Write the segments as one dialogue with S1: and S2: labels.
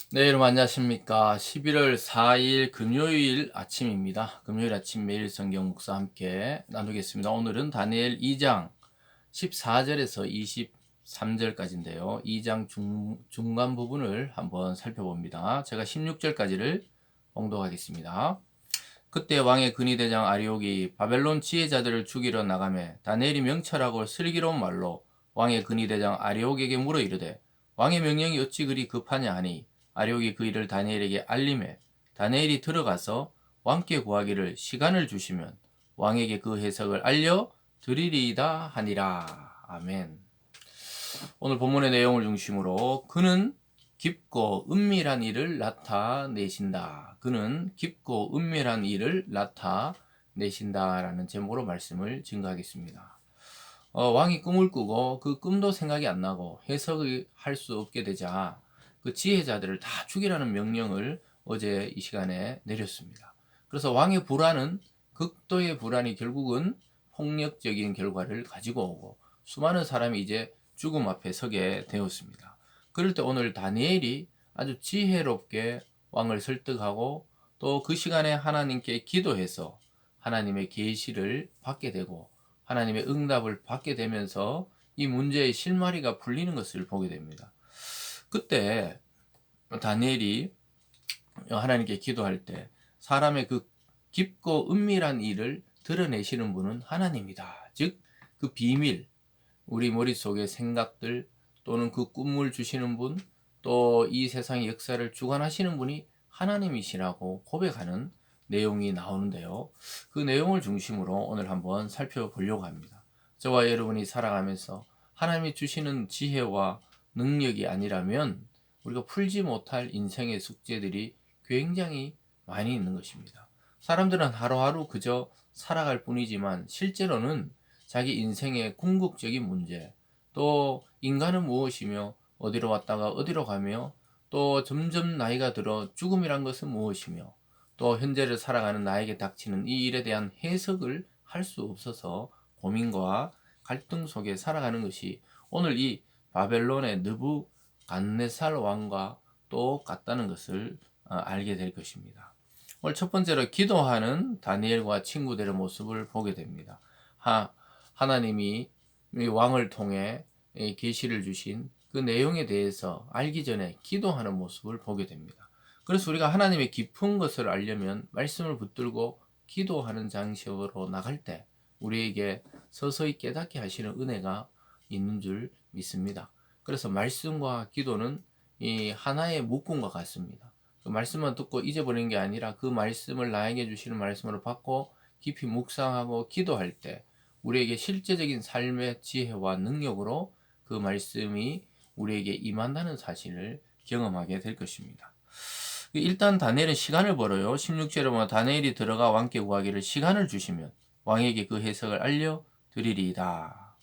S1: 네, 여러분 안녕하십니까. 11월 4일 금요일 아침입니다. 금요일 아침 매일 성경 묵상 함께 나누겠습니다. 오늘은 다니엘 2장 14절에서 23절까지인데요. 2장 중간 부분을 한번 살펴봅니다. 제가 16절까지를 봉독하겠습니다. 그때 왕의 근위대장 아리옥이 바벨론 지혜자들을 죽이러 나가매 다니엘이 명철하고 슬기로운 말로 왕의 근위대장 아리옥에게 물어 이르되 왕의 명령이 어찌 그리 급하냐 하니 아리옥이 그 일을 다니엘에게 알림해 다니엘이 들어가서 왕께 구하기를 시간을 주시면 왕에게 그 해석을 알려 드리리이다 하니라. 아멘. 오늘 본문의 내용을 중심으로 그는 깊고 은밀한 일을 나타내신다. 그는 깊고 은밀한 일을 나타내신다라는 제목으로 말씀을 증거하겠습니다. 왕이 꿈을 꾸고 그 꿈도 생각이 안 나고 해석을 할 수 없게 되자 그 지혜자들을 다 죽이라는 명령을 어제 이 시간에 내렸습니다. 그래서 왕의 불안은 극도의 불안이 결국은 폭력적인 결과를 가지고 오고 수많은 사람이 이제 죽음 앞에 서게 되었습니다. 그럴 때 오늘 다니엘이 아주 지혜롭게 왕을 설득하고 또 그 시간에 하나님께 기도해서 하나님의 계시를 받게 되고 하나님의 응답을 받게 되면서 이 문제의 실마리가 풀리는 것을 보게 됩니다. 그때 다니엘이 하나님께 기도할 때 사람의 그 깊고 은밀한 일을 드러내시는 분은 하나님이다. 즉, 그 비밀, 우리 머릿속의 생각들 또는 그 꿈을 주시는 분, 또 이 세상의 역사를 주관하시는 분이 하나님이시라고 고백하는 내용이 나오는데요. 그 내용을 중심으로 오늘 한번 살펴보려고 합니다. 저와 여러분이 살아가면서 하나님이 주시는 지혜와 능력이 아니라면 우리가 풀지 못할 인생의 숙제들이 굉장히 많이 있는 것입니다. 사람들은 하루하루 그저 살아갈 뿐이지만 실제로는 자기 인생의 궁극적인 문제, 또 인간은 무엇이며 어디로 왔다가 어디로 가며 또 점점 나이가 들어 죽음이란 것은 무엇이며 또 현재를 살아가는 나에게 닥치는 이 일에 대한 해석을 할 수 없어서 고민과 갈등 속에 살아가는 것이 오늘 이 바벨론의 느부갓네살 왕과 똑같다는 것을 알게 될 것입니다. 오늘 첫 번째로 기도하는 다니엘과 친구들의 모습을 보게 됩니다. 하나님이 왕을 통해 계시를 주신 그 내용에 대해서 알기 전에 기도하는 모습을 보게 됩니다. 그래서 우리가 하나님의 깊은 것을 알려면 말씀을 붙들고 기도하는 장식으로 나갈 때 우리에게 서서히 깨닫게 하시는 은혜가 있는 줄 믿습니다. 그래서 말씀과 기도는 이 하나의 묶음과 같습니다. 그 말씀만 듣고 잊어버리는 게 아니라 그 말씀을 나에게 주시는 말씀으로 받고 깊이 묵상하고 기도할 때 우리에게 실제적인 삶의 지혜와 능력으로 그 말씀이 우리에게 임한다는 사실을 경험하게 될 것입니다. 일단 다니엘은 시간을 벌어요. 16절에 보면 다니엘이 들어가 왕께 구하기를 시간을 주시면 왕에게 그 해석을 알려 드리리이다.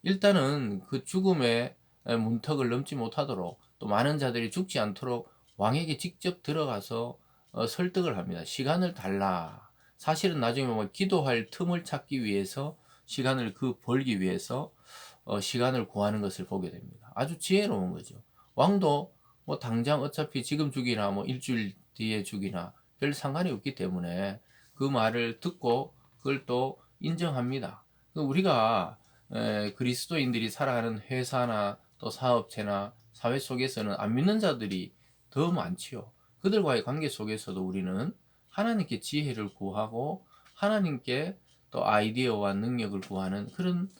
S1: 일단은 그 죽음의 문턱을 넘지 못하도록 또 많은 자들이 죽지 않도록 왕에게 직접 들어가서 설득을 합니다. 시간을 달라. 사실은 나중에 보면 기도할 틈을 찾기 위해서 시간을 벌기 위해서 시간을 구하는 것을 보게 됩니다. 아주 지혜로운 거죠. 왕도 뭐 당장 어차피 지금 죽이나 뭐 일주일 뒤에 죽이나 별 상관이 없기 때문에 그 말을 듣고 그걸 또 인정합니다. 우리가 그리스도인들이 살아가는 회사나 또 사업체나 사회 속에서는 안 믿는 자들이 더 많지요. 그들과의 관계 속에서도 우리는 하나님께 지혜를 구하고 하나님께 또 아이디어와 능력을 구하는 그런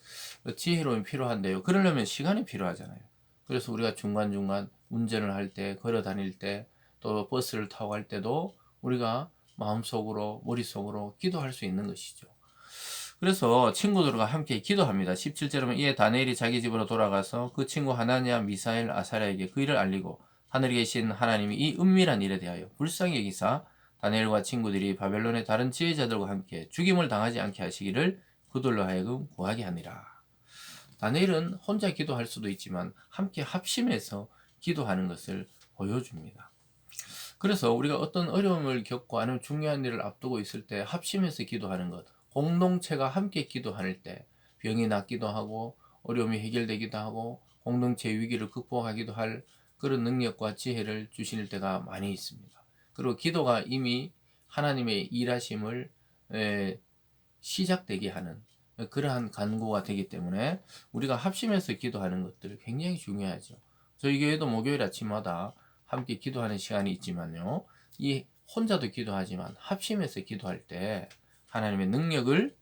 S1: 지혜로움이 필요한데요. 그러려면 시간이 필요하잖아요. 그래서 우리가 중간중간 운전을 할 때, 걸어 다닐 때, 또 버스를 타고 갈 때도 우리가 마음속으로, 머릿속으로 기도할 수 있는 것이죠. 그래서 친구들과 함께 기도합니다. 17절에 보면 이에 다니엘이 자기 집으로 돌아가서 그 친구 하나냐, 미사엘, 아사랴에게 그 일을 알리고 하늘에 계신 하나님이 이 은밀한 일에 대하여 불쌍히 여기사 다니엘과 친구들이 바벨론의 다른 지혜자들과 함께 죽임을 당하지 않게 하시기를 그들로 하여금 구하게 하니라. 다니엘은 혼자 기도할 수도 있지만 함께 합심해서 기도하는 것을 보여줍니다. 그래서 우리가 어떤 어려움을 겪고 아니면 중요한 일을 앞두고 있을 때 합심해서 기도하는 것, 공동체가 함께 기도할 때 병이 낫기도 하고 어려움이 해결되기도 하고 공동체 위기를 극복하기도 할 그런 능력과 지혜를 주실 때가 많이 있습니다. 그리고 기도가 이미 하나님의 일하심을 시작되게 하는 그러한 간구가 되기 때문에 우리가 합심해서 기도하는 것들 굉장히 중요하죠. 저희 교회도 목요일 아침마다 함께 기도하는 시간이 있지만요. 이 혼자도 기도하지만 합심해서 기도할 때 하나님의 능력을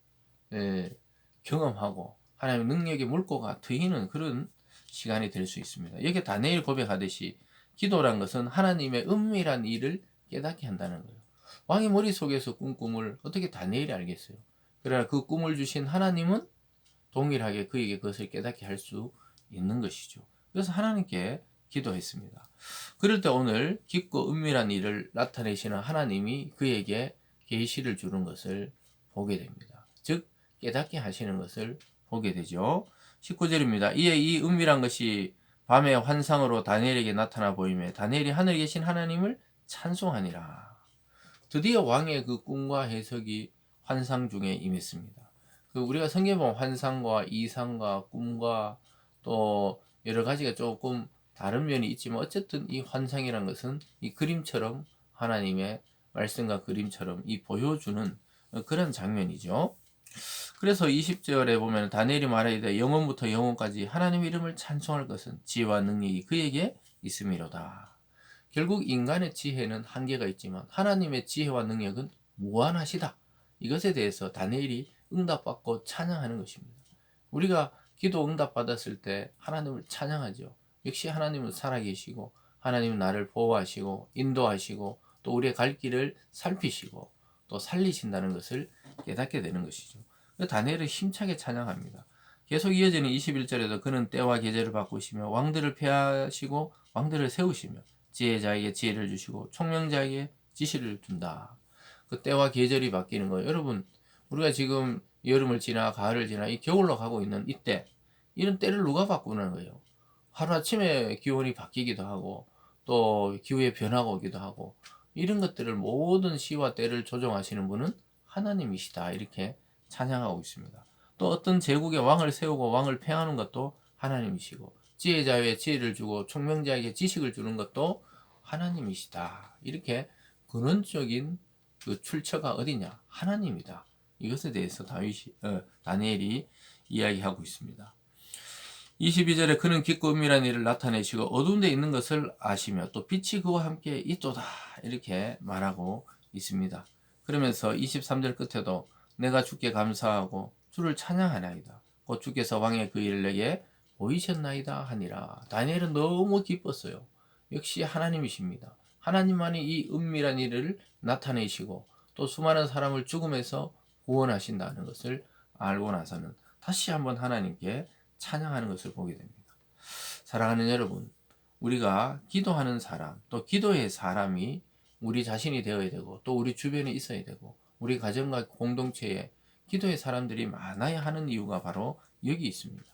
S1: 경험하고 하나님의 능력의 물꼬가 트이는 그런 시간이 될 수 있습니다. 여기 다니엘 고백하듯이 기도란 것은 하나님의 은밀한 일을 깨닫게 한다는 거예요. 왕의 머릿속에서 꾼 꿈을 어떻게 다니엘이 알겠어요? 그러나 그 꿈을 주신 하나님은 동일하게 그에게 그것을 깨닫게 할 수 있는 것이죠. 그래서 하나님께 기도했습니다. 그럴 때 오늘 깊고 은밀한 일을 나타내시는 하나님이 그에게 계시를 주는 것을 보게 됩니다. 즉 깨닫게 하시는 것을 보게 되죠. 19절입니다. 이에 이 은밀한 것이 밤의 환상으로 다니엘에게 나타나 보이며 다니엘이 하늘에 계신 하나님을 찬송하니라. 드디어 왕의 그 꿈과 해석이 환상 중에 임했습니다. 우리가 성경에 보면 환상과 이상과 꿈과 또 여러 가지가 조금 다른 면이 있지만 어쨌든 이 환상이란 것은 이 그림처럼 하나님의 말씀과 그림처럼 이 보여주는 그런 장면이죠. 그래서 20절에 보면 다니엘이 말하되 영원부터 영원까지 하나님의 이름을 찬송할 것은 지혜와 능력이 그에게 있음이로다. 결국 인간의 지혜는 한계가 있지만 하나님의 지혜와 능력은 무한하시다. 이것에 대해서 다니엘이 응답받고 찬양하는 것입니다. 우리가 기도 응답받았을 때 하나님을 찬양하죠. 역시 하나님은 살아계시고 하나님은 나를 보호하시고 인도하시고 또 우리의 갈 길을 살피시고 또 살리신다는 것을 깨닫게 되는 것이죠. 다니엘은 힘차게 찬양합니다. 계속 이어지는 21절에도 그는 때와 계절을 바꾸시며 왕들을 폐하시고 왕들을 세우시며 지혜자에게 지혜를 주시고 총명자에게 지시를 준다. 그 때와 계절이 바뀌는 거예요. 여러분, 우리가 지금 여름을 지나 가을을 지나 이 겨울로 가고 있는 이때, 이런 때를 누가 바꾸는 거예요? 하루아침에 기온이 바뀌기도 하고 또 기후의 변화가 오기도 하고 이런 것들을 모든 시와 때를 조정하시는 분은 하나님이시다. 이렇게 찬양하고 있습니다. 또 어떤 제국의 왕을 세우고 왕을 폐하는 것도 하나님이시고 지혜자에게 지혜를 주고 총명자에게 지식을 주는 것도 하나님이시다. 이렇게 근원적인 그 출처가 어디냐? 하나님이다. 이것에 대해서 다니엘이 이야기하고 있습니다. 22절에 그는 깊고 은밀한 일을 나타내시고 어두운 데 있는 것을 아시며 또 빛이 그와 함께 있도다. 이렇게 말하고 있습니다. 그러면서 23절 끝에도 내가 주께 감사하고 주를 찬양하나이다. 곧 주께서 왕의 그 일을 내게 보이셨나이다 하니라. 다니엘은 너무 기뻤어요. 역시 하나님이십니다. 하나님만이 이 은밀한 일을 나타내시고 또 수많은 사람을 죽음에서 구원하신다는 것을 알고 나서는 다시 한번 하나님께 찬양하는 것을 보게 됩니다. 사랑하는 여러분, 우리가 기도하는 사람, 또 기도의 사람이 우리 자신이 되어야 되고 또 우리 주변에 있어야 되고 우리 가정과 공동체에 기도의 사람들이 많아야 하는 이유가 바로 여기 있습니다.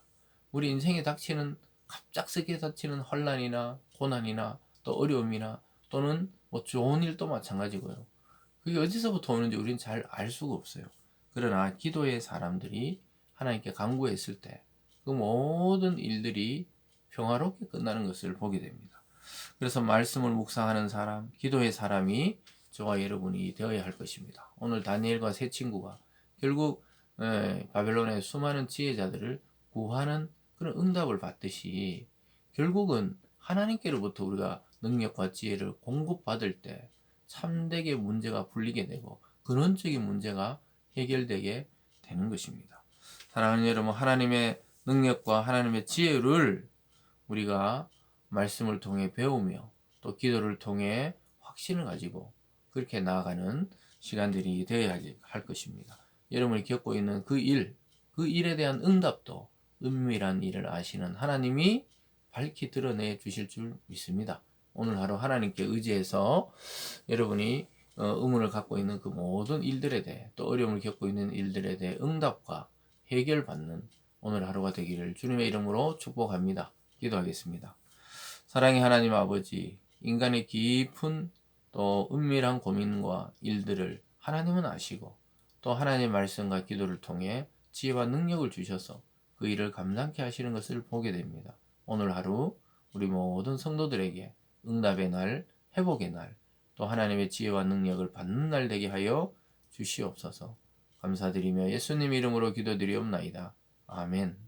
S1: 우리 인생에 닥치는 갑작스럽게 닥치는 혼란이나 고난이나 또 어려움이나 또는 뭐 좋은 일도 마찬가지고요. 그게 어디서부터 오는지 우리는 잘 알 수가 없어요. 그러나 기도의 사람들이 하나님께 간구했을 때 그 모든 일들이 평화롭게 끝나는 것을 보게 됩니다. 그래서 말씀을 묵상하는 사람, 기도의 사람이 저와 여러분이 되어야 할 것입니다. 오늘 다니엘과 세 친구가 결국 바벨론의 수많은 지혜자들을 구하는 그런 응답을 받듯이 결국은 하나님께로부터 우리가 능력과 지혜를 공급받을 때 참되게 문제가 풀리게 되고 근원적인 문제가 해결되게 되는 것입니다. 사랑하는 여러분, 하나님의 능력과 하나님의 지혜를 우리가 말씀을 통해 배우며 또 기도를 통해 확신을 가지고 그렇게 나아가는 시간들이 되어야 할 것입니다. 여러분이 겪고 있는 그 일에 대한 응답도 은밀한 일을 아시는 하나님이 밝히 드러내 주실 줄 믿습니다. 오늘 하루 하나님께 의지해서 여러분이 의문을 갖고 있는 그 모든 일들에 대해 또 어려움을 겪고 있는 일들에 대해 응답과 해결받는 오늘 하루가 되기를 주님의 이름으로 축복합니다. 기도하겠습니다. 사랑의 하나님 아버지, 인간의 깊은 또 은밀한 고민과 일들을 하나님은 아시고 또 하나님의 말씀과 기도를 통해 지혜와 능력을 주셔서 그 일을 감당케 하시는 것을 보게 됩니다. 오늘 하루 우리 모든 성도들에게 응답의 날, 회복의 날, 또 하나님의 지혜와 능력을 받는 날 되게 하여 주시옵소서. 감사드리며 예수님 이름으로 기도드리옵나이다. 아멘.